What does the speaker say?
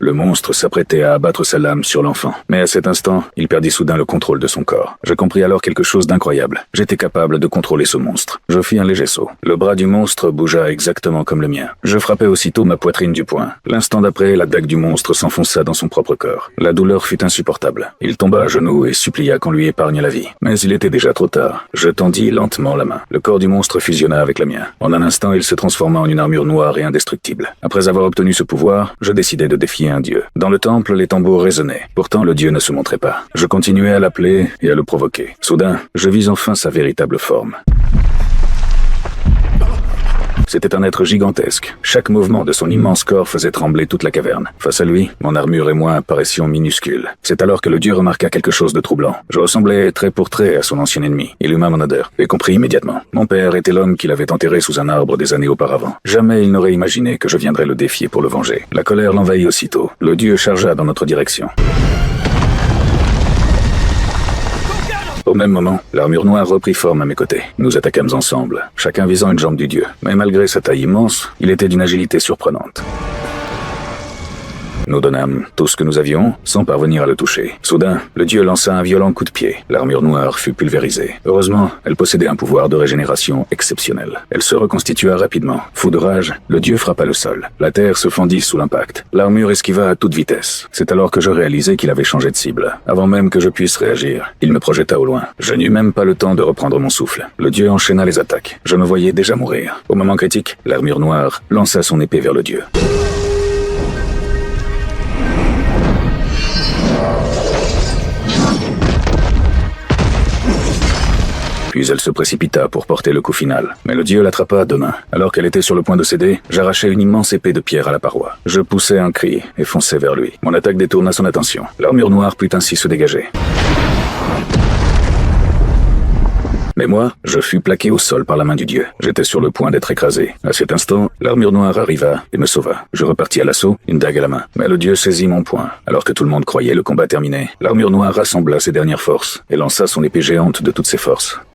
Le monstre s'apprêtait à abattre sa lame sur l'enfant. Mais à cet instant, il perdit soudain le contrôle de son corps. Je compris alors quelque chose d'incroyable. J'étais capable de contrôler ce monstre. Je fis un léger saut. Le bras du monstre bougea exactement comme le mien. Je frappai aussitôt ma poitrine du poing. L'instant d'après, la dague du monstre s'enfonça dans son propre corps. La douleur fut insupportable. Il tomba à genoux et supplia qu'on lui épargne la vie. Mais il était déjà trop tard. Je tendis lentement la main. Le corps du monstre fusionna avec le mien. En un instant, il se transforma en une armure noire et indestructible. Après avoir obtenu ce pouvoir, je décidai de défier un dieu. Dans le temple, les tambours résonnaient. Pourtant, le dieu ne se montrait pas. Je continuais à l'appeler et à le provoquer. Soudain, je vis enfin sa véritable forme. C'était un être gigantesque. Chaque mouvement de son immense corps faisait trembler toute la caverne. Face à lui, mon armure et moi paraissions minuscules. C'est alors que le dieu remarqua quelque chose de troublant. Je ressemblais trait pour trait à son ancien ennemi. Il huma mon odeur et comprit immédiatement. Mon père était l'homme qu'il avait enterré sous un arbre des années auparavant. Jamais il n'aurait imaginé que je viendrais le défier pour le venger. La colère l'envahit aussitôt. Le dieu chargea dans notre direction. Au même moment, l'armure noire reprit forme à mes côtés. Nous attaquâmes ensemble, chacun visant une jambe du dieu. Mais malgré sa taille immense, il était d'une agilité surprenante. Nous donnâmes tout ce que nous avions, sans parvenir à le toucher. Soudain, le dieu lança un violent coup de pied. L'armure noire fut pulvérisée. Heureusement, elle possédait un pouvoir de régénération exceptionnel. Elle se reconstitua rapidement. Fou de rage, le dieu frappa le sol. La terre se fendit sous l'impact. L'armure esquiva à toute vitesse. C'est alors que je réalisai qu'il avait changé de cible. Avant même que je puisse réagir, il me projeta au loin. Je n'eus même pas le temps de reprendre mon souffle. Le dieu enchaîna les attaques. Je me voyais déjà mourir. Au moment critique, l'armure noire lança son épée vers le dieu. Puis elle se précipita pour porter le coup final. Mais le dieu l'attrapa à deux mains. Alors qu'elle était sur le point de céder, j'arrachai une immense épée de pierre à la paroi. Je poussai un cri et fonçai vers lui. Mon attaque détourna son attention. L'armure noire put ainsi se dégager. Mais moi, je fus plaqué au sol par la main du dieu. J'étais sur le point d'être écrasé. À cet instant, l'armure noire arriva et me sauva. Je repartis à l'assaut, une dague à la main. Mais le dieu saisit mon poing. Alors que tout le monde croyait le combat terminé, l'armure noire rassembla ses dernières forces et lança son épée géante de toutes ses forces.